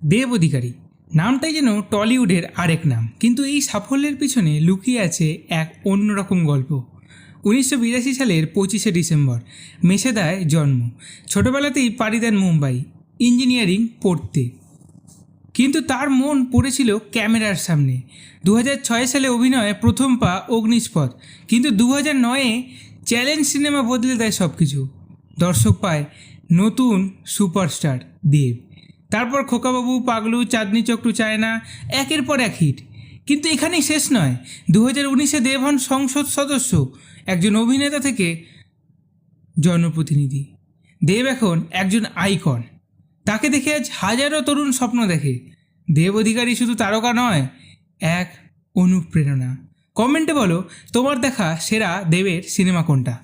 দেব অধিকারী নামটাই যেন টলিউডের আরেক নাম, কিন্তু এই সাফল্যের পিছনে লুকিয়ে আছে এক অন্যরকম গল্প। 1982 সালের 25শে ডিসেম্বর মেছেদায় জন্ম। ছোটবেলাতেই পাড়ি দেন মুম্বাই ইঞ্জিনিয়ারিং পড়তে, কিন্তু তার মন পড়েছিল ক্যামেরার সামনে। 2006 সালে অভিনয়ে প্রথম পা অগ্নিস্পদ, কিন্তু 2009-এ চ্যালেঞ্জ সিনেমা বদলে দেয় সব কিছু। দর্শক পায় নতুন সুপারস্টার দেব। তারপর খোকাবাবু, পাগলু, চাঁদনি চক টু চায়না, একের পর এক হিট। কিন্তু এখানেই শেষ নয়। 2019-এ দেব হন সংসদ সদস্য, একজন অভিনেতা থেকে জনপ্রতিনিধি। দেব এখন একজন আইকন। তাকে দেখে আজ হাজারো তরুণ স্বপ্ন দেখে। দেব অধিকারী শুধু তারকা নয়, এক অনুপ্রেরণা। কমেন্টে বলো তোমার দেখা সেরা দেবের সিনেমা কোনটা।